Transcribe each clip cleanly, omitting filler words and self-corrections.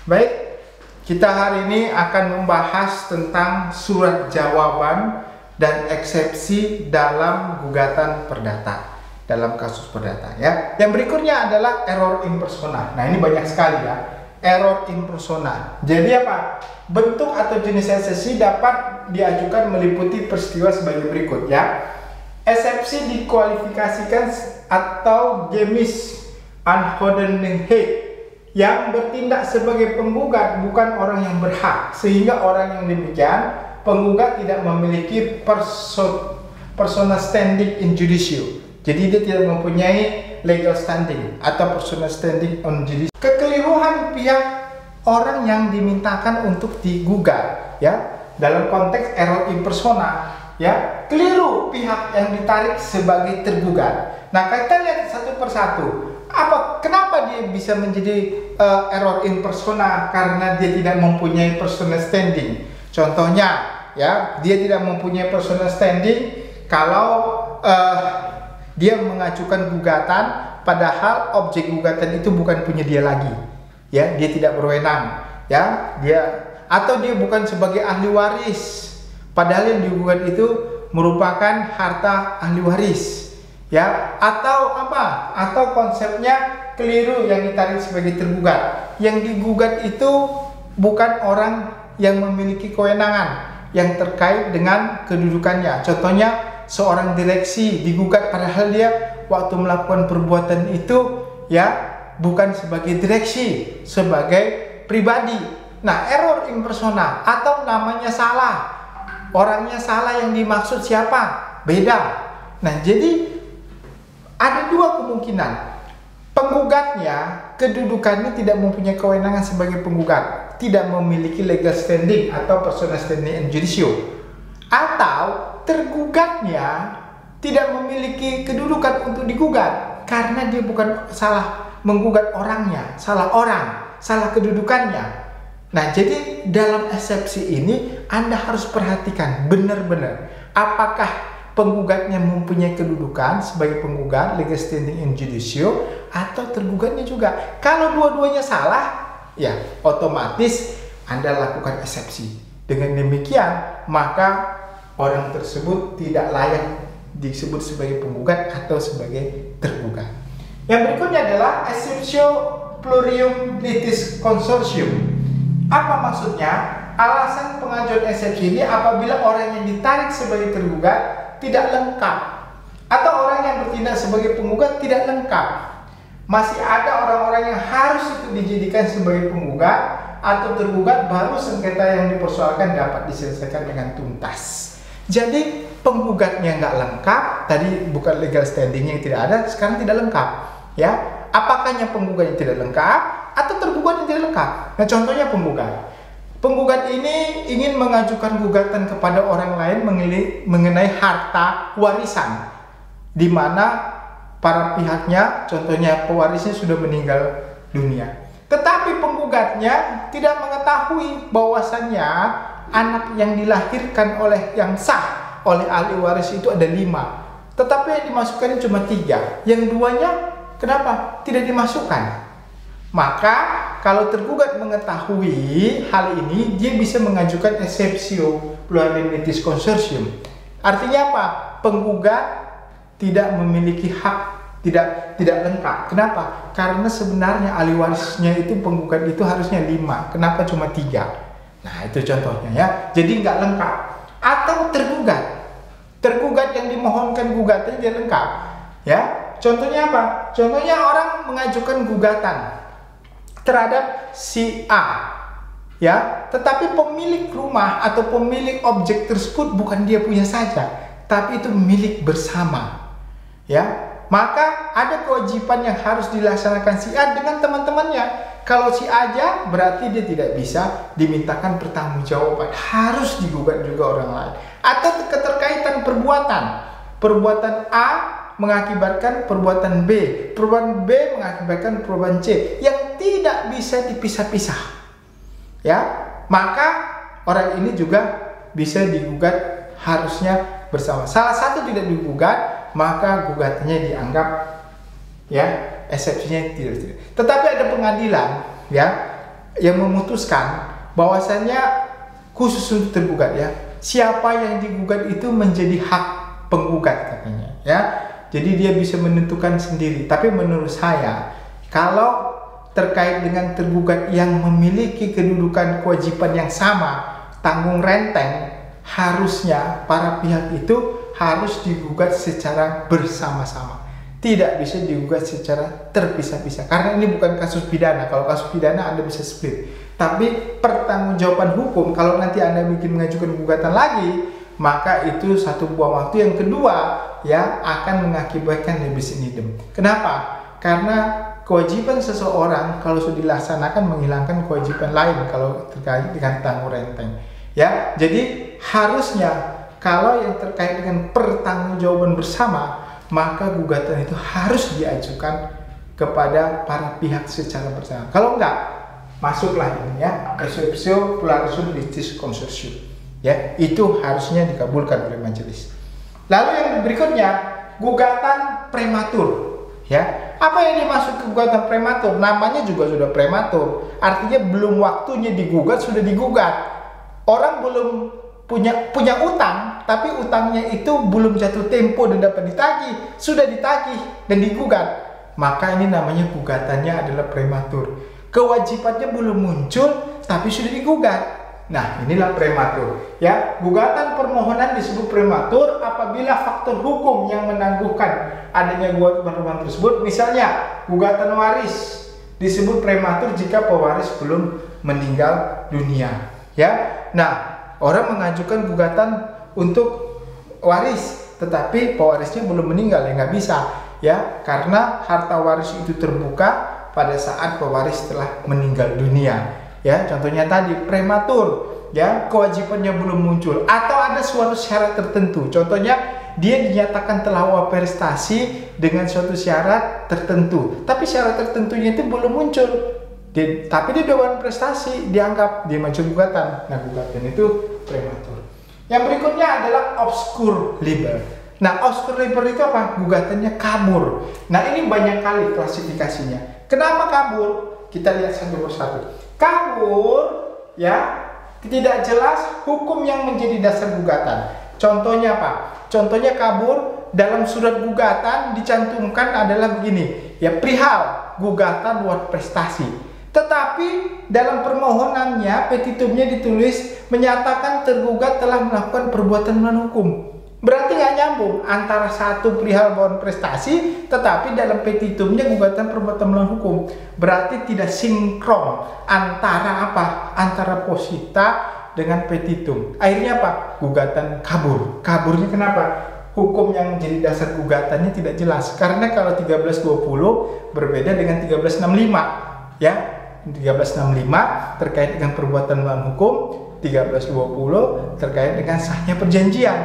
Baik, kita hari ini akan membahas tentang surat jawaban dan eksepsi dalam gugatan perdata, dalam kasus perdata ya. Yang berikutnya adalah error in persona. Nah, ini banyak sekali ya, error in persona. Jadi apa? Bentuk atau jenis eksepsi dapat diajukan meliputi peristiwa sebagai berikut ya. Eksepsi dikualifikasikan atau gemis anhodendigheid yang bertindak sebagai penggugat bukan orang yang berhak, sehingga orang yang demikian penggugat tidak memiliki personal standing in judicial. Jadi dia tidak mempunyai legal standing atau personal standing on judicial. Kekeliruan pihak orang yang dimintakan untuk digugat ya, dalam konteks error in persona ya, keliru pihak yang ditarik sebagai tergugat. Nah, kita lihat satu persatu. Kenapa dia bisa menjadi error in persona? Karena dia tidak mempunyai personal standing. Contohnya ya, dia tidak mempunyai personal standing kalau dia mengajukan gugatan padahal objek gugatan itu bukan punya dia lagi. Ya, dia tidak berwenang ya, atau dia bukan sebagai ahli waris padahal yang digugat itu merupakan harta ahli waris. Ya, atau konsepnya keliru yang ditarik sebagai tergugat. Yang digugat itu bukan orang yang memiliki kewenangan yang terkait dengan kedudukannya. Contohnya seorang direksi digugat padahal dia waktu melakukan perbuatan itu ya bukan sebagai direksi, sebagai pribadi. Nah, error in persona atau namanya salah. Orangnya salah, yang dimaksud siapa? Beda. Nah, jadi ada dua kemungkinan. Penggugatnya kedudukannya tidak mempunyai kewenangan sebagai penggugat, tidak memiliki legal standing atau personal standing in judicial. Atau tergugatnya tidak memiliki kedudukan untuk digugat karena dia bukan salah menggugat orangnya, salah orang, salah kedudukannya. Nah, jadi dalam eksepsi ini Anda harus perhatikan benar-benar apakah penggugatnya mempunyai kedudukan sebagai penggugat, legal standing in judicial, atau tergugatnya juga. Kalau dua-duanya salah, ya otomatis Anda lakukan eksepsi. Dengan demikian, maka orang tersebut tidak layak disebut sebagai penggugat atau sebagai tergugat. Yang berikutnya adalah exceptio plurium litis consortium. Apa maksudnya? Alasan pengajuan eksepsi ini apabila orang yang ditarik sebagai tergugat tidak lengkap atau orang yang bertindak sebagai penggugat tidak lengkap. Masih ada orang-orang yang harus itu dijadikan sebagai penggugat atau tergugat, baru sengketa yang dipersoalkan dapat diselesaikan dengan tuntas. Jadi penggugatnya nggak lengkap, tadi bukan legal standingnya yang tidak ada, sekarang tidak lengkap ya. Apakahnya penggugatnya tidak lengkap atau tergugatnya tidak lengkap? Nah, contohnya penggugat ini ingin mengajukan gugatan kepada orang lain mengenai harta warisan, di mana para pihaknya, contohnya pewarisnya sudah meninggal dunia. Tetapi penggugatnya tidak mengetahui bahwasannya anak yang dilahirkan oleh yang sah oleh ahli waris itu ada 5, tetapi yang dimasukkan cuma 3. Yang 2-nya kenapa tidak dimasukkan? Maka kalau tergugat mengetahui hal ini, dia bisa mengajukan exceptio plurium litis consortium. Artinya apa? Penggugat tidak memiliki hak, tidak lengkap. Kenapa? Karena sebenarnya ahli warisnya itu penggugat itu harusnya 5. Kenapa cuma 3? Nah, itu contohnya ya. Jadi nggak lengkap. Atau tergugat yang dimohonkan gugatannya tidak lengkap. Ya, contohnya apa? Contohnya orang mengajukan gugatan terhadap si A ya, tetapi pemilik rumah atau pemilik objek tersebut bukan dia punya saja, tapi itu milik bersama ya. Maka ada kewajiban yang harus dilaksanakan si A dengan teman-temannya. Kalau si A aja berarti dia tidak bisa dimintakan pertanggungjawaban, harus digugat juga orang lain. Atau keterkaitan perbuatan A mengakibatkan perbuatan B, perbuatan B mengakibatkan perbuatan C yang tidak bisa dipisah-pisah ya, maka orang ini juga bisa digugat harusnya bersama. Salah satu tidak digugat, maka gugatannya dianggap ya eksepsinya tidak. Tetapi ada pengadilan ya, yang memutuskan bahwasanya khusus untuk tergugat ya, siapa yang digugat itu menjadi hak penggugat katanya ya. Jadi dia bisa menentukan sendiri. Tapi menurut saya, kalau terkait dengan tergugat yang memiliki kedudukan kewajiban yang sama, tanggung renteng, harusnya para pihak itu harus digugat secara bersama-sama. Tidak bisa digugat secara terpisah-pisah. Karena ini bukan kasus pidana. Kalau kasus pidana Anda bisa split. Tapi pertanggungjawaban hukum, kalau nanti Anda bikin mengajukan gugatan lagi, maka itu satu buah waktu. Yang kedua, ya akan mengakibatkan nebis in idem. Kenapa? Karena kewajiban seseorang kalau sudah dilaksanakan menghilangkan kewajiban lain kalau terkait dengan tanggung renteng. Ya, jadi harusnya kalau yang terkait dengan pertanggungjawaban bersama, maka gugatan itu harus diajukan kepada para pihak secara bersama. Kalau enggak, masuklah ini ya, exceptio pluralitas litis consortium. Ya, itu harusnya dikabulkan oleh majelis. Lalu yang berikutnya, gugatan prematur. Ya, apa yang dimaksud gugatan prematur? Namanya juga sudah prematur. Artinya belum waktunya digugat sudah digugat. Orang belum punya utang, tapi utangnya itu belum jatuh tempo dan dapat ditagih, sudah ditagih dan digugat. Maka ini namanya gugatannya adalah prematur. Kewajibannya belum muncul tapi sudah digugat. Nah, inilah prematur. Ya, gugatan permohonan disebut prematur apabila faktor hukum yang menangguhkan adanya gugatan permohonan tersebut. Misalnya, gugatan waris disebut prematur jika pewaris belum meninggal dunia. Ya, nah, orang mengajukan gugatan untuk waris, tetapi pewarisnya belum meninggal, ya nggak bisa, ya, karena harta waris itu terbuka pada saat pewaris telah meninggal dunia. Ya, contohnya tadi prematur, ya, kewajibannya belum muncul atau ada suatu syarat tertentu. Contohnya dia dinyatakan telah prestasi dengan suatu syarat tertentu, tapi syarat tertentunya itu belum muncul. Tapi dia udah prestasi, dianggap dia maju gugatan. Nah, gugatan itu prematur. Yang berikutnya adalah obscur liber. Nah, obscur liber itu apa? Gugatannya kabur. Nah, ini banyak kali klasifikasinya. Kenapa kabur? Kita lihat satu persatu. Kabur, ya, tidak jelas hukum yang menjadi dasar gugatan. Contohnya apa? Contohnya kabur dalam surat gugatan dicantumkan adalah begini, ya, perihal gugatan luar prestasi. Tetapi dalam permohonannya, petitumnya ditulis menyatakan tergugat telah melakukan perbuatan melawan hukum. Berarti nggak nyambung antara satu perihal luar prestasi, tetapi dalam petitumnya gugatan perbuatan melawan hukum. Berarti tidak sinkron antara apa? Antara posita dengan petitum. Akhirnya apa? Gugatan kabur. Kaburnya kenapa? Hukum yang menjadi dasar gugatannya tidak jelas. Karena kalau 1320 berbeda dengan 1365, ya. 1365 terkait dengan perbuatan melawan hukum, 1320 terkait dengan sahnya perjanjian,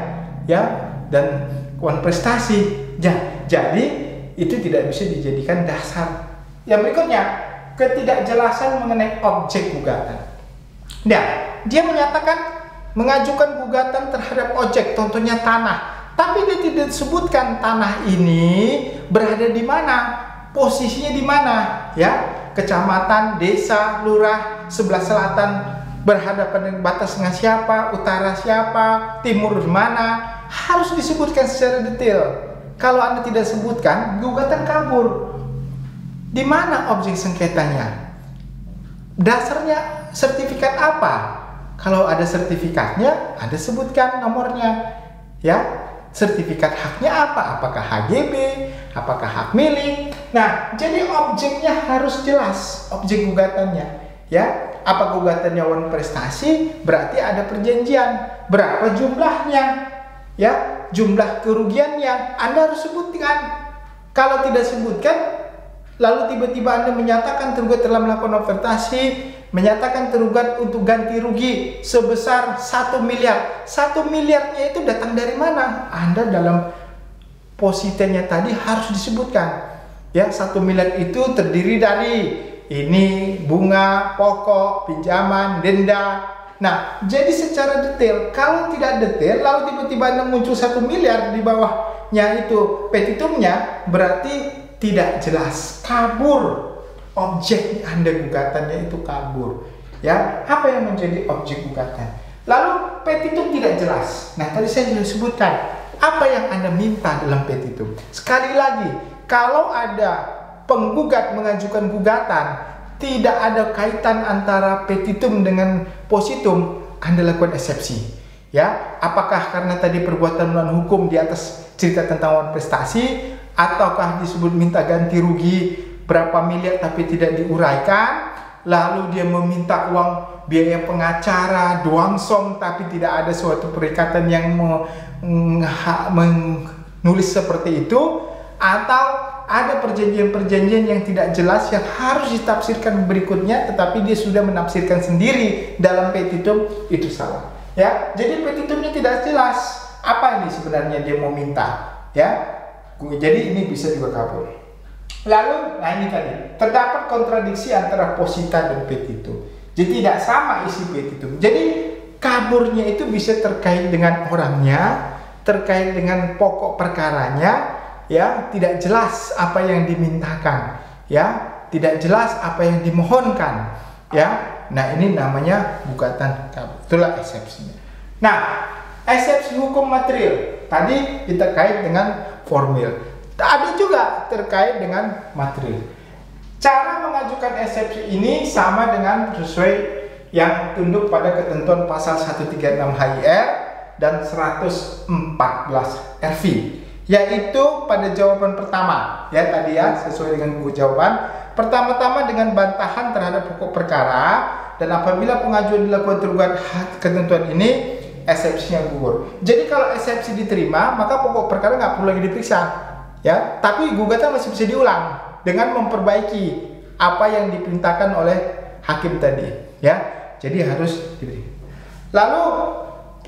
ya, dan prestasi. Jadi itu tidak bisa dijadikan dasar. Yang berikutnya, ketidakjelasan mengenai objek gugatan. Nah, dia menyatakan mengajukan gugatan terhadap objek, contohnya tanah, tapi dia tidak disebutkan tanah ini berada di mana, posisinya di mana, ya. Kecamatan, desa, lurah, sebelah selatan berhadapan dengan batas dengan siapa, utara siapa, timur di mana, harus disebutkan secara detail. Kalau Anda tidak sebutkan, gugatan kabur. Di mana objek sengketanya? Dasarnya sertifikat apa? Kalau ada sertifikatnya, Anda sebutkan nomornya, ya. Sertifikat haknya apa? Apakah HGB? Apakah hak milik? Nah, jadi objeknya harus jelas, objek gugatannya, ya. Apa gugatannya wan prestasi? Berarti ada perjanjian. Berapa jumlahnya? Ya, jumlah kerugiannya Anda harus sebutkan. Kalau tidak sebutkan, lalu tiba-tiba Anda menyatakan tergugat telah melakukan ofertasi, menyatakan tergugat untuk ganti rugi sebesar 1 miliar. 1 miliarnya itu datang dari mana? Anda dalam positenya tadi harus disebutkan. Ya, 1 miliar itu terdiri dari ini bunga, pokok, pinjaman, denda. Nah, jadi secara detail. Kalau tidak detail, lalu tiba-tiba Anda muncul 1 miliar di bawahnya itu petitumnya, berarti tidak jelas, kabur objek Anda gugatannya itu kabur. Ya, apa yang menjadi objek gugatan? Lalu petitum tidak jelas. Nah, tadi saya sudah sebutkan apa yang Anda minta dalam petitum. Sekali lagi, kalau ada penggugat mengajukan gugatan, tidak ada kaitan antara petitum dengan positum, Anda lakukan eksepsi. Ya, apakah karena tadi perbuatan melawan hukum di atas cerita tentang wan prestasi, ataukah disebut minta ganti rugi berapa miliar tapi tidak diuraikan, lalu dia meminta uang biaya pengacara, doangsong, tapi tidak ada suatu perikatan yang menulis seperti itu, atau ada perjanjian-perjanjian yang tidak jelas yang harus ditafsirkan berikutnya, tetapi dia sudah menafsirkan sendiri dalam petitum, itu salah. Ya, jadi petitumnya tidak jelas apa ini sebenarnya dia mau minta. Ya, jadi ini bisa juga kabur. Lalu, nah ini tadi terdapat kontradiksi antara posita dan petitum. Jadi tidak sama isi petitum. Jadi kaburnya itu bisa terkait dengan orangnya, terkait dengan pokok perkaranya, ya, tidak jelas apa yang dimintakan, ya, tidak jelas apa yang dimohonkan, ya. Nah, ini namanya gugatan kabur. Itulah eksepsinya. Nah, eksepsi hukum material tadi terkait dengan formil. Ada juga terkait dengan material. Cara mengajukan eksepsi ini sama dengan sesuai yang tunduk pada ketentuan pasal 136 HIR dan 114 RV, yaitu pada jawaban pertama, ya tadi ya, sesuai dengan buku jawaban. Pertama-tama dengan bantahan terhadap pokok perkara, dan apabila pengajuan dilakukan tergugat ketentuan ini, eksepsinya gugur. Jadi kalau eksepsi diterima, maka pokok perkara nggak perlu lagi diperiksa, ya. Tapi gugatan masih bisa diulang dengan memperbaiki apa yang diperintahkan oleh hakim tadi, ya. Jadi harus diberi. Lalu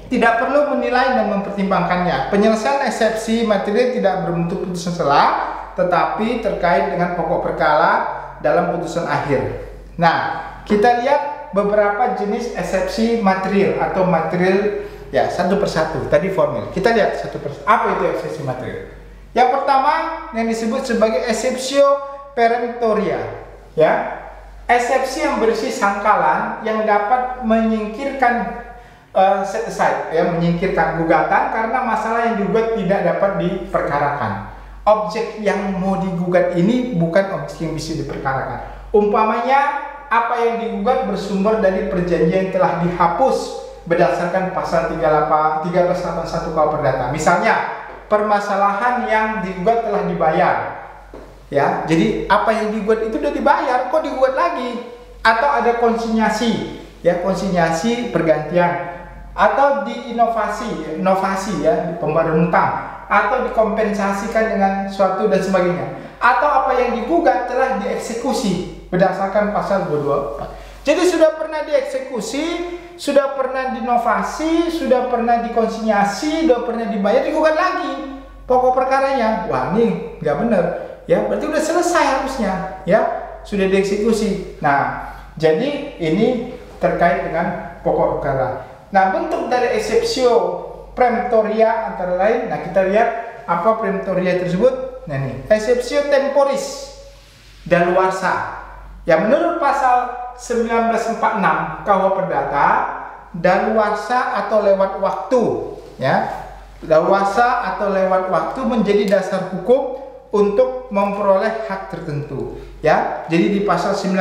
tidak perlu menilai dan mempertimbangkannya. Penyelesaian eksepsi material tidak berbentuk putusan selah, tetapi terkait dengan pokok perkara dalam putusan akhir. Nah, kita lihat beberapa jenis eksepsi material atau material, ya, satu persatu. Tadi formil. Kita lihat satu persatu. Apa itu eksepsi material? Yang pertama yang disebut sebagai exceptio peremptoria, ya. Eksepsi yang berisi sangkalan yang dapat menyingkirkan set aside, ya, menyingkirkan gugatan karena masalah yang digugat tidak dapat diperkarakan. Objek yang mau digugat ini bukan objek yang bisa diperkarakan. Umpamanya apa yang digugat bersumber dari perjanjian yang telah dihapus berdasarkan pasal 1381 KUH Perdata. Misalnya permasalahan yang digugat telah dibayar, ya. Jadi apa yang digugat itu sudah dibayar, kok digugat lagi? Atau ada konsinyasi, ya, konsinyasi pergantian, atau diinovasi, inovasi, ya, di pembayaran utang, atau dikompensasikan dengan suatu dan sebagainya, atau apa yang digugat telah dieksekusi berdasarkan pasal 224. Jadi sudah pernah dieksekusi, sudah pernah diinovasi, sudah pernah dikonsinyasi, sudah pernah dibayar, digugat lagi pokok perkaranya. Wah, ini nggak benar, ya, berarti udah selesai harusnya, ya, sudah dieksekusi. Nah, jadi ini terkait dengan pokok perkara. Nah, bentuk dari exceptio peremptoria antara lain, nah kita lihat apa peremptoria tersebut. Nah, ini exceptio temporis daluarsa. Ya, menurut pasal 1946 KUH Perdata, daluarsa atau lewat waktu, ya. Daluarsa atau lewat waktu menjadi dasar hukum untuk memperoleh hak tertentu, ya. Jadi di pasal 19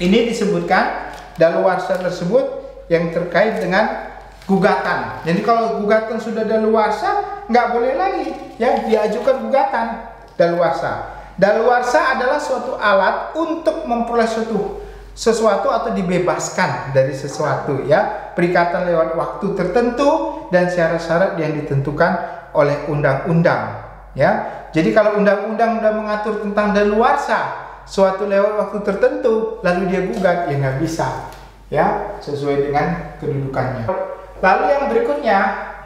ini disebutkan daluarsa tersebut yang terkait dengan gugatan. Jadi kalau gugatan sudah daluarsa, nggak boleh lagi, ya, diajukan gugatan daluarsa. Daluarsa adalah suatu alat untuk memperoleh sesuatu atau dibebaskan dari sesuatu, ya, perikatan lewat waktu tertentu dan syarat-syarat yang ditentukan oleh undang-undang, ya. Jadi kalau undang-undang sudah mengatur tentang daluarsa suatu lewat waktu tertentu, lalu dia gugat, ya nggak bisa, ya, sesuai dengan kedudukannya. Lalu yang berikutnya,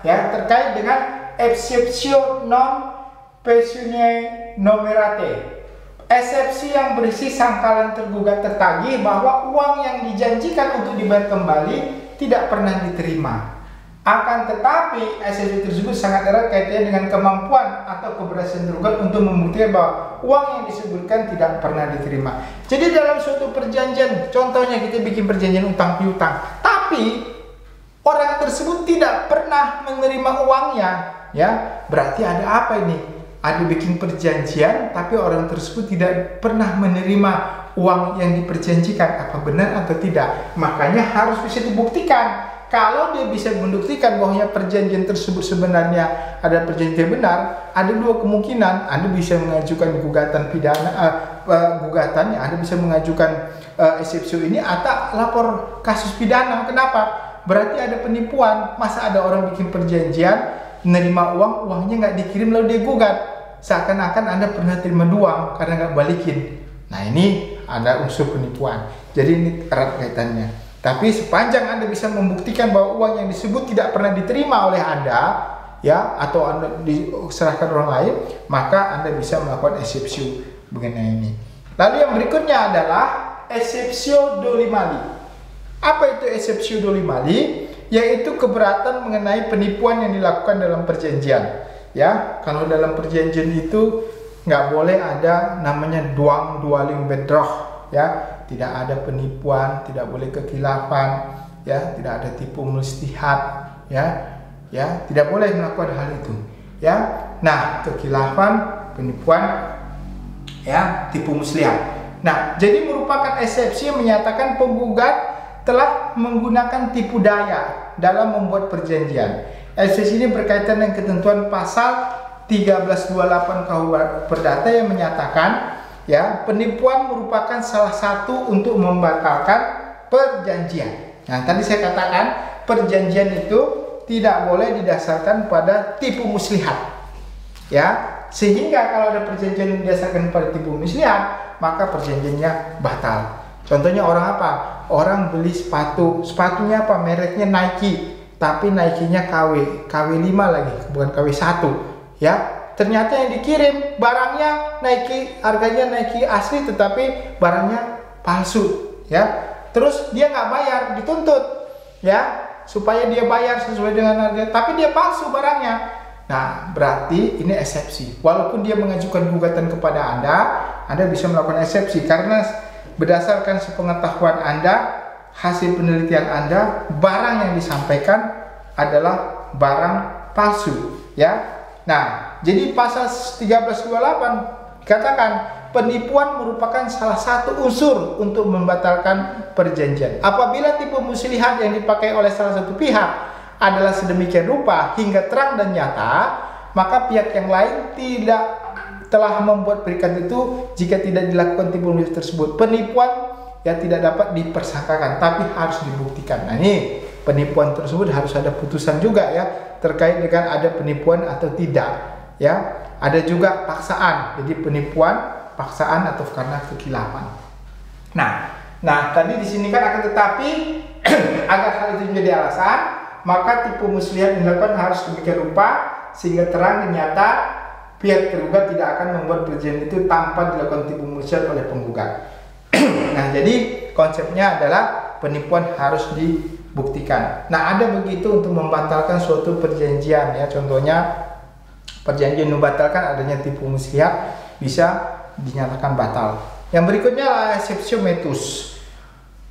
ya, terkait dengan exceptio non pecuniae numerate. Eksepsi yang berisi sangkalan tergugat tertagih bahwa uang yang dijanjikan untuk dibayar kembali tidak pernah diterima, Akan tetapi eksepsi tersebut sangat erat kaitannya dengan kemampuan atau keberhasilan tergugat untuk membuktikan bahwa uang yang disebutkan tidak pernah diterima. Jadi dalam suatu perjanjian, contohnya kita bikin perjanjian utang piutang, tapi orang tersebut tidak pernah menerima uangnya, ya berarti ada apa ini? Ada bikin perjanjian, tapi orang tersebut tidak pernah menerima uang yang diperjanjikan. Apa benar atau tidak? Makanya harus bisa dibuktikan. Kalau dia bisa membuktikan bahwa perjanjian tersebut sebenarnya ada perjanjian benar, ada dua kemungkinan. Anda bisa mengajukan gugatan pidana, gugatannya, Anda bisa mengajukan eksepsi ini atau lapor kasus pidana. Kenapa? Berarti ada penipuan. Masa ada orang bikin perjanjian, menerima uang, uangnya nggak dikirim lalu dia gugat. Seakan-akan Anda pernah terima uang karena nggak balikin. Nah ini ada unsur penipuan. Jadi ini erat kaitannya. Tapi sepanjang Anda bisa membuktikan bahwa uang yang disebut tidak pernah diterima oleh Anda, ya, atau Anda diserahkan orang lain, maka Anda bisa melakukan eksepsi mengenai ini. Lalu yang berikutnya adalah exceptio doli mali. Apa itu exceptio doli mali? Yaitu keberatan mengenai penipuan yang dilakukan dalam perjanjian. Ya, kalau dalam perjanjian itu nggak boleh ada namanya duang dualing bedroh. Ya, tidak ada penipuan, tidak boleh kekhilafan, ya, tidak ada tipu muslihat, ya, tidak boleh melakukan hal itu, ya. Nah, kekhilafan, penipuan, ya, tipu muslihat. Nah, jadi merupakan eksepsi yang menyatakan penggugat telah menggunakan tipu daya dalam membuat perjanjian. Eksepsi ini berkaitan dengan ketentuan pasal 1328 KUH Perdata yang menyatakan, ya, penipuan merupakan salah satu untuk membatalkan perjanjian. Nah, tadi saya katakan perjanjian itu tidak boleh didasarkan pada tipu muslihat. Ya, sehingga kalau ada perjanjian yang didasarkan pada tipu muslihat, maka perjanjiannya batal. Contohnya orang apa? Orang beli sepatu, sepatunya apa? Mereknya Nike, tapi Nike-nya KW5 lagi, bukan KW1, ya. Ternyata yang dikirim barangnya Nike, harganya Nike asli tetapi barangnya palsu, ya. Terus dia nggak bayar, dituntut, ya, supaya dia bayar sesuai dengan harga, tapi dia palsu barangnya. Nah, berarti ini eksepsi. Walaupun dia mengajukan gugatan kepada Anda bisa melakukan eksepsi karena berdasarkan sepengetahuan Anda, hasil penelitian Anda, barang yang disampaikan adalah barang palsu, ya. Nah, jadi pasal 1328 dikatakan penipuan merupakan salah satu unsur untuk membatalkan perjanjian. Apabila tipu muslihat yang dipakai oleh salah satu pihak adalah sedemikian rupa hingga terang dan nyata, maka pihak yang lain tidak telah membuat perikat itu jika tidak dilakukan tipu muslihat tersebut. Penipuan ya tidak dapat dipersangkakan, tapi harus dibuktikan. Nah, ini penipuan tersebut harus ada putusan juga, ya, terkait dengan ada penipuan atau tidak, ya. Ada juga paksaan, jadi penipuan, paksaan atau karena kekhilafan. Nah tadi di sini kan akan tetapi agar hal itu menjadi alasan, maka tipu muslihat yang dilakukan harus demikian rupa sehingga terang dan nyata pihak tergugat tidak akan membuat perjanjian itu tanpa dilakukan tipu muslihat oleh penggugat. Nah, jadi konsepnya adalah penipuan harus dibuktikan. Nah, ada begitu untuk membatalkan suatu perjanjian, ya. Contohnya perjanjian membatalkan adanya tipu muslihat bisa dinyatakan batal. Yang berikutnya adalah exceptio metus.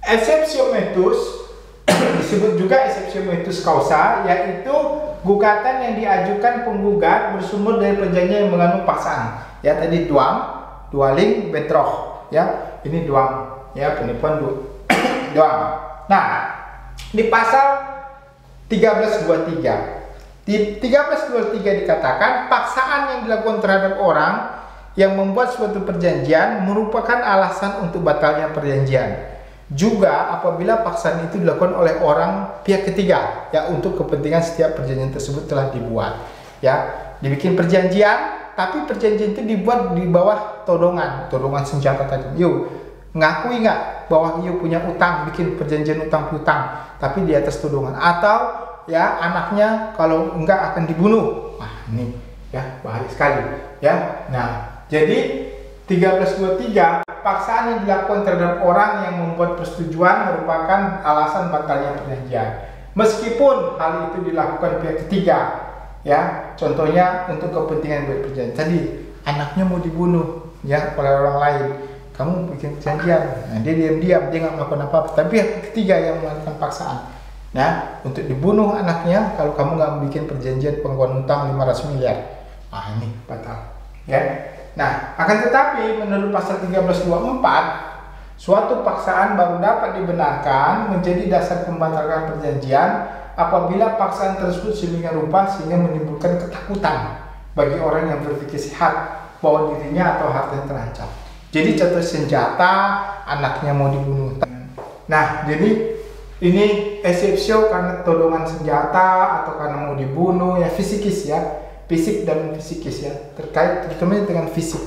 Exceptio metus disebut juga exceptio metus causa, yaitu gugatan yang diajukan penggugat bersumber dari perjanjian yang mengandung paksaan. Ya, tadi dualing bedroh, ya. Ini duang, ya, penipuan duang. Nah, di pasal 1323 di 1323 dikatakan paksaan yang dilakukan terhadap orang yang membuat suatu perjanjian merupakan alasan untuk batalnya perjanjian. Juga apabila paksaan itu dilakukan oleh orang pihak ketiga, ya, untuk kepentingan setiap perjanjian tersebut telah dibuat, ya. Dibikin perjanjian, tapi perjanjian itu dibuat di bawah todongan senjata tadi. Yuk, ngakui nggak bahwa yuk punya utang, bikin perjanjian utang piutang, tapi di atas todongan, atau ya anaknya kalau enggak akan dibunuh. Wah, ini ya bahaya sekali, ya. Nah, jadi 1323 paksaan yang dilakukan terhadap orang yang membuat persetujuan merupakan alasan batalnya perjanjian. meskipun hal itu dilakukan pihak ketiga, ya. Contohnya untuk kepentingan berperjanjian. Tadi anaknya mau dibunuh, ya, oleh orang lain. Kamu bikin perjanjian, nah, dia diam-diam, dia nggak melakukan apa-apa, tapi pihak ketiga yang melakukan paksaan. Nah, untuk dibunuh anaknya, kalau kamu nggak bikin perjanjian penguatan utang 500 miliar, ini batal, ya. Nah, akan tetapi menurut pasal 1324, suatu paksaan baru dapat dibenarkan menjadi dasar pembatalan perjanjian apabila paksaan tersebut sedemikian rupa sehingga menimbulkan ketakutan bagi orang yang berpikir sehat bahwa dirinya atau hartanya terancam. Jadi contoh senjata, anaknya mau dibunuh. Nah, jadi ini exceptio karena todongan senjata atau karena mau dibunuh, ya, fisikis, ya, fisik dan fisikis, ya, terkait terutama dengan fisik,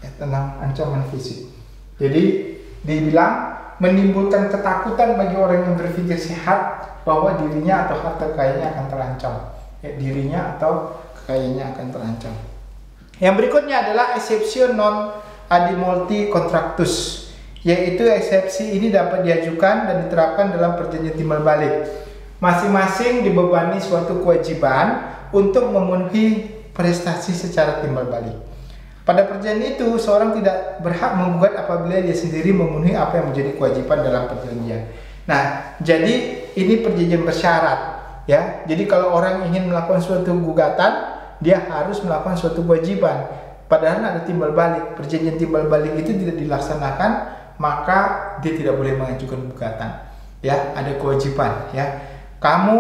ya, tentang ancaman fisik. Jadi dibilang menimbulkan ketakutan bagi orang yang berpikir sehat bahwa dirinya atau harta kekayaannya akan terancam, ya, dirinya atau kekayaannya akan terancam. Yang berikutnya adalah exceptio non adimolti contractus, yaitu eksepsi ini dapat diajukan dan diterapkan dalam perjanjian timbal balik. Masing-masing dibebani suatu kewajiban untuk memenuhi prestasi secara timbal balik. Pada perjanjian itu, seorang tidak berhak menggugat apabila dia sendiri memenuhi apa yang menjadi kewajiban dalam perjanjian. Nah, jadi ini perjanjian bersyarat, ya. Jadi kalau orang ingin melakukan suatu gugatan, dia harus melakukan suatu kewajiban. Padahal ada timbal balik. Perjanjian timbal balik itu tidak dilaksanakan, maka dia tidak boleh mengajukan gugatan. Ya, ada kewajiban, ya. Kamu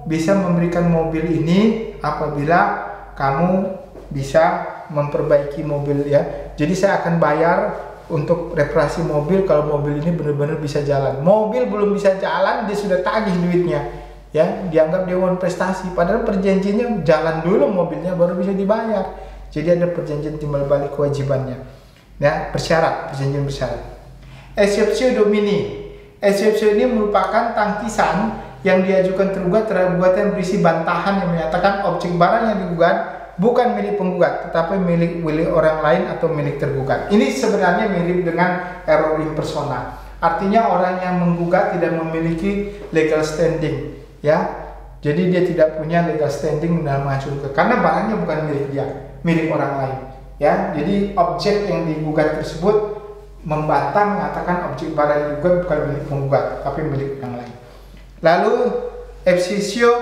bisa memberikan mobil ini apabila kamu bisa memperbaiki mobil, ya. Jadi saya akan bayar untuk reparasi mobil kalau mobil ini benar-benar bisa jalan. Mobil belum bisa jalan, dia sudah tagih duitnya, ya. Dianggap dia won prestasi. Padahal perjanjiannya jalan dulu mobilnya baru bisa dibayar. Jadi ada perjanjian timbal balik kewajibannya, ya, bersyarat, perjanjian bersyarat. Exceptio domini. Exceptio ini merupakan tangkisan yang diajukan tergugat terhadap gugatan yang berisi bantahan yang menyatakan objek barang yang digugat bukan milik penggugat, tetapi milik orang lain atau milik tergugat. Ini sebenarnya mirip dengan error in persona. Artinya orang yang menggugat tidak memiliki legal standing, ya. Jadi dia tidak punya legal standing dalam mengajukan karena barangnya bukan milik dia, milik orang lain, ya. Jadi objek yang digugat tersebut membantah mengatakan objek barang yang digugat bukan milik penggugat tapi milik orang lain. Lalu exceptio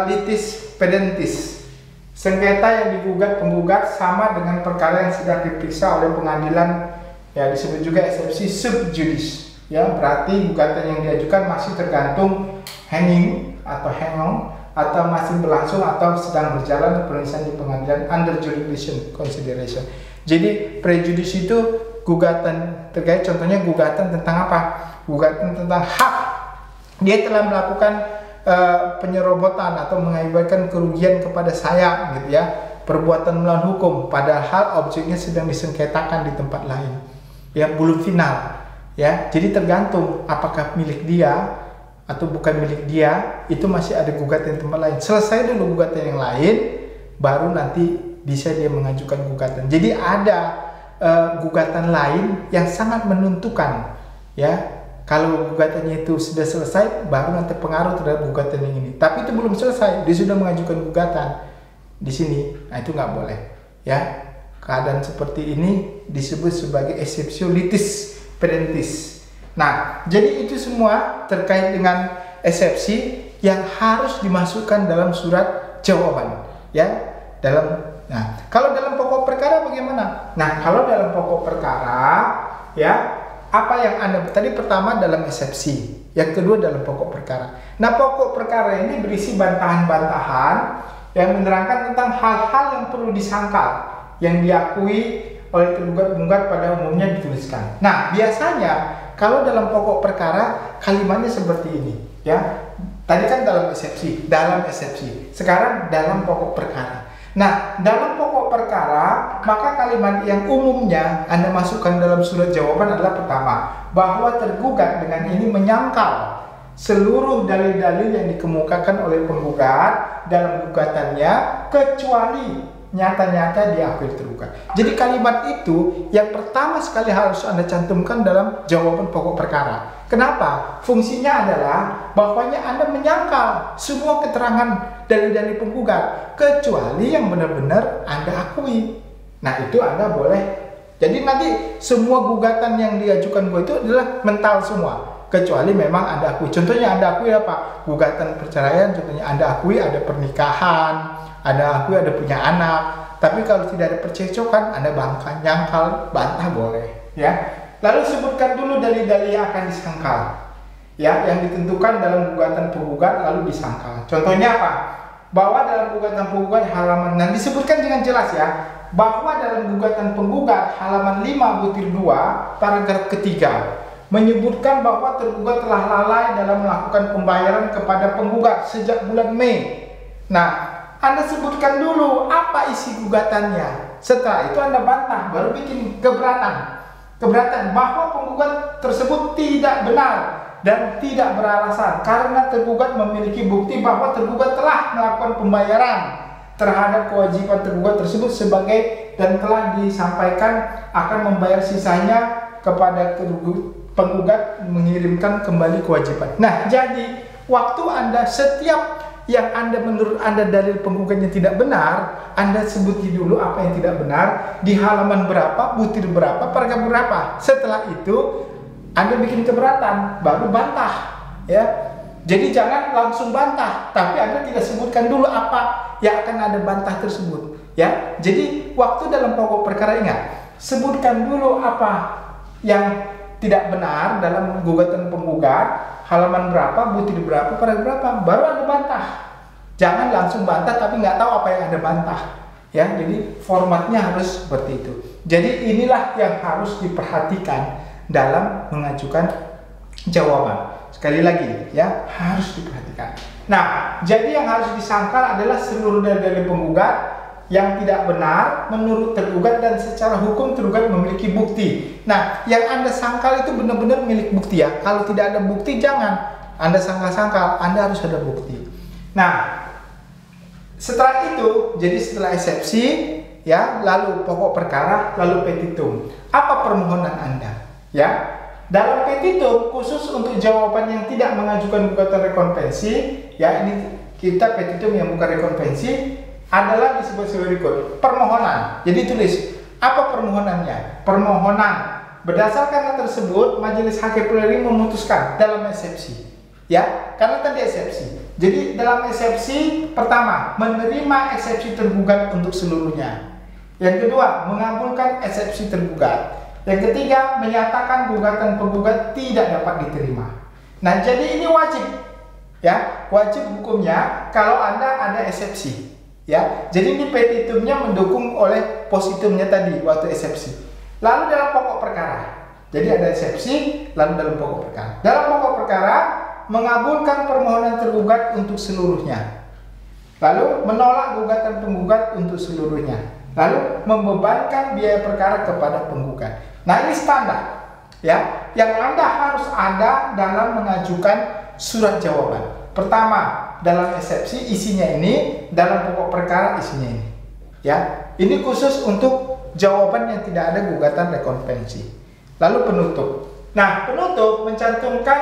litis pedentis, sengketa yang digugat penggugat sama dengan perkara yang sedang diperiksa oleh pengadilan, ya, disebut juga eksepsi sub judice, ya. Berarti gugatan yang diajukan masih tergantung hanging atau hang-on atau masih berlangsung atau sedang berjalan penulisan di pengadilan under jurisdiction consideration. Jadi prejudice itu gugatan terkait, contohnya gugatan tentang apa? Gugatan tentang hak. Dia telah melakukan penyerobotan atau mengakibatkan kerugian kepada saya, gitu, ya. Perbuatan melawan hukum padahal objeknya sedang disengketakan di tempat lain, ya, belum final, ya. Jadi tergantung apakah milik dia atau bukan milik dia, itu masih ada gugatan di tempat lain. Selesai dulu gugatan yang lain, baru nanti bisa dia mengajukan gugatan. Jadi ada gugatan lain yang sangat menentukan, ya. Kalau gugatannya itu sudah selesai, baru nanti pengaruh terhadap gugatan yang ini. Tapi itu belum selesai, dia sudah mengajukan gugatan di sini, nah itu nggak boleh, ya. Keadaan seperti ini disebut sebagai exceptio litis pedentis. Nah, jadi itu semua terkait dengan eksepsi yang harus dimasukkan dalam surat jawaban, ya. Nah, kalau dalam pokok perkara bagaimana? Nah, kalau dalam pokok perkara, ya, apa yang Anda tadi pertama dalam eksepsi, yang kedua dalam pokok perkara. Nah, pokok perkara ini berisi bantahan-bantahan yang menerangkan tentang hal-hal yang perlu disangkal, yang diakui oleh tergugat-penggugat pada umumnya dituliskan. Nah, biasanya kalau dalam pokok perkara kalimatnya seperti ini, ya. Tadi kan dalam eksepsi. Sekarang dalam pokok perkara. Nah, dalam pokok perkara, maka kalimat yang umumnya Anda masukkan dalam surat jawaban adalah pertama, bahwa tergugat dengan ini menyangkal seluruh dalil-dalil yang dikemukakan oleh penggugat dalam gugatannya kecuali nyata-nyata diakui tergugat. Jadi kalimat itu yang pertama sekali harus Anda cantumkan dalam jawaban pokok perkara. Kenapa? Fungsinya adalah bahwanya Anda menyangkal semua keterangan dalil-dalil penggugat kecuali yang benar-benar Anda akui. Nah, itu Anda boleh. Jadi nanti semua gugatan yang diajukan gue itu adalah mental semua, kecuali memang Anda akui. Contohnya Anda akui apa? Gugatan perceraian, contohnya Anda akui ada pernikahan, Anda akui ada punya anak. Tapi kalau tidak ada percecokan, Anda bangkan, nyangkal, bantah boleh, ya. Lalu sebutkan dulu dalil-dalil yang akan disangkal, ya, yang ditentukan dalam gugatan penggugat lalu disangkal. Contohnya apa? Bahwa dalam gugatan penggugat halaman, nah disebutkan dengan jelas ya, bahwa dalam gugatan penggugat halaman 5/2 paragraf ketiga menyebutkan bahwa tergugat telah lalai dalam melakukan pembayaran kepada penggugat sejak bulan Mei. Nah, Anda sebutkan dulu apa isi gugatannya. Setelah itu Anda bantah, baru bikin keberatan bahwa penggugat tersebut tidak benar dan tidak beralasan karena tergugat memiliki bukti bahwa tergugat telah melakukan pembayaran terhadap kewajiban tergugat tersebut sebagai dan telah disampaikan akan membayar sisanya kepada penggugat mengirimkan kembali kewajiban. Nah, jadi waktu Anda setiap yang menurut Anda dalil penggugatnya tidak benar, Anda sebuti dulu apa yang tidak benar, di halaman berapa, butir berapa, paragraf berapa. Setelah itu Anda bikin keberatan, baru bantah, ya. Jadi jangan langsung bantah, tapi Anda tidak sebutkan dulu apa yang akan Anda bantah tersebut, ya. Jadi waktu dalam pokok perkara ingat, sebutkan dulu apa yang tidak benar dalam gugatan penggugat, halaman berapa, butir berapa, paragraf berapa, baru Anda bantah. Jangan langsung bantah tapi nggak tahu apa yang Anda bantah, ya. Jadi formatnya harus seperti itu. Jadi inilah yang harus diperhatikan dalam mengajukan jawaban. Sekali lagi, ya, harus diperhatikan. Nah, jadi yang harus disangkal adalah seluruh dalil penggugat yang tidak benar menurut tergugat dan secara hukum tergugat memiliki bukti. Nah, yang Anda sangkal itu benar-benar milik bukti, ya. Kalau tidak ada bukti, jangan Anda sangkal-sangkal, Anda harus ada bukti. Nah, setelah itu, jadi setelah eksepsi, ya, lalu pokok perkara, lalu petitum. Apa permohonan Anda? Ya, dalam petitum khusus untuk jawaban yang tidak mengajukan gugatan rekonvensi, ya, ini kita petitum yang bukan rekonvensi adalah disebut sebagai berikut. Permohonan. Jadi tulis apa permohonannya? Permohonan berdasarkan hal tersebut majelis hakim plenary memutuskan dalam eksepsi, ya, karena tadi eksepsi. Jadi dalam eksepsi pertama menerima eksepsi tergugat untuk seluruhnya. Yang kedua mengabulkan eksepsi tergugat. Yang ketiga menyatakan gugatan penggugat tidak dapat diterima. Nah, jadi ini wajib, ya, wajib hukumnya kalau Anda ada eksepsi, ya. Jadi ini petitumnya mendukung oleh positumnya tadi waktu eksepsi. Lalu dalam pokok perkara, jadi ada eksepsi, lalu dalam pokok perkara. Dalam pokok perkara mengabulkan permohonan tergugat untuk seluruhnya, lalu menolak gugatan penggugat untuk seluruhnya, lalu membebankan biaya perkara kepada penggugat. Nah, ini standar, ya, yang Anda harus ada dalam mengajukan surat jawaban. Pertama, dalam eksepsi isinya ini, dalam pokok perkara isinya ini, ya. Ini khusus untuk jawaban yang tidak ada gugatan rekonvensi. Lalu penutup. Nah, penutup mencantumkan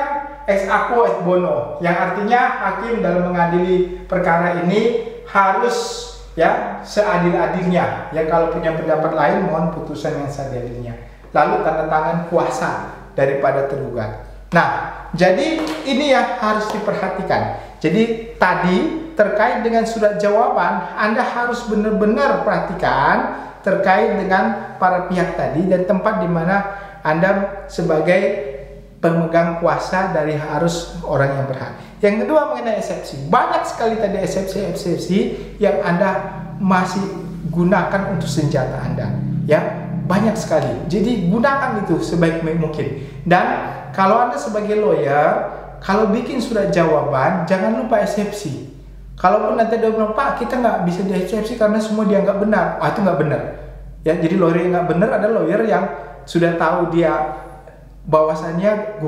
ex aequo et bono, yang artinya hakim dalam mengadili perkara ini harus, ya, seadil-adilnya. Ya, kalau punya pendapat lain mohon putusan yang seadil-adilnya. Lalu tanda tangan kuasa daripada tergugat. Nah, jadi ini yang harus diperhatikan. Jadi tadi terkait dengan surat jawaban, Anda harus benar-benar perhatikan terkait dengan para pihak tadi dan tempat di mana Anda sebagai pemegang kuasa dari harus orang yang berhak. Yang kedua mengenai eksepsi. Banyak sekali tadi eksepsi-eksepsi yang Anda masih gunakan untuk senjata Anda, ya. Banyak sekali. Jadi gunakan itu sebaik mungkin. Dan kalau Anda sebagai lawyer, kalau bikin surat jawaban, jangan lupa eksepsi. Kalaupun nanti ada bilang, Pak, kita nggak bisa dieksepsi karena semua dianggap benar. Itu nggak benar. Ya, jadi lawyer yang nggak benar adalah lawyer yang sudah tahu dia bahwasannya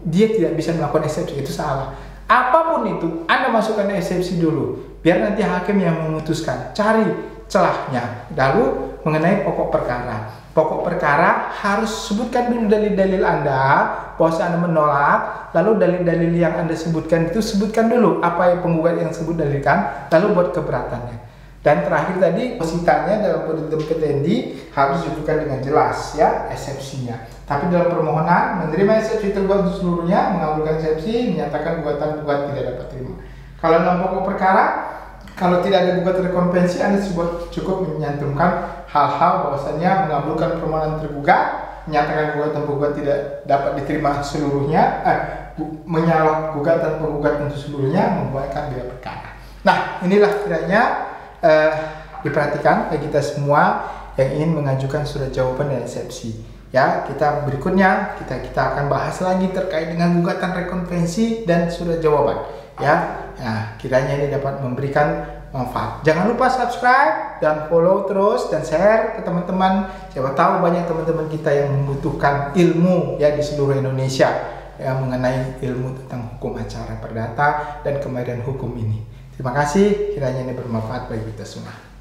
dia tidak bisa melakukan eksepsi. Itu salah. Apapun itu, Anda masukkan eksepsi dulu. Biar nanti hakim yang memutuskan. Cari celahnya. Lalu mengenai pokok perkara. Pokok perkara harus sebutkan dulu dalil-dalil Anda bahwa Anda menolak, lalu dalil-dalil yang Anda sebutkan itu sebutkan dulu apa yang penggugat yang sebut dalilkan, lalu buat keberatannya. Dan terakhir tadi positanya dalam petitum petendi harus disebutkan dengan jelas ya eksepsinya. Tapi dalam permohonan menerima eksepsi tergugat untuk seluruhnya, mengabulkan eksepsi, menyatakan gugatan gugat tidak dapat terima. Kalau dalam pokok perkara, kalau tidak ada gugatan rekonvensi, Anda cukup menyantumkan hal-hal bahwasanya mengabulkan permohonan tergugat, menyatakan gugatan penggugat tidak dapat diterima seluruhnya, menyalahkan gugatan penggugat untuk seluruhnya, membuatkan gelar perkara. Nah, inilah kiranya diperhatikan bagi kita semua yang ingin mengajukan surat jawaban dan eksepsi. Ya, kita berikutnya kita akan bahas lagi terkait dengan gugatan rekonvensi dan surat jawaban. Ya, nah, kiranya ini dapat memberikan manfaat. Jangan lupa subscribe dan follow terus dan share ke teman-teman. Siapa tahu banyak teman-teman kita yang membutuhkan ilmu ya di seluruh Indonesia ya mengenai ilmu tentang hukum acara perdata dan kemahiran hukum ini. Terima kasih, kiranya ini bermanfaat bagi kita semua.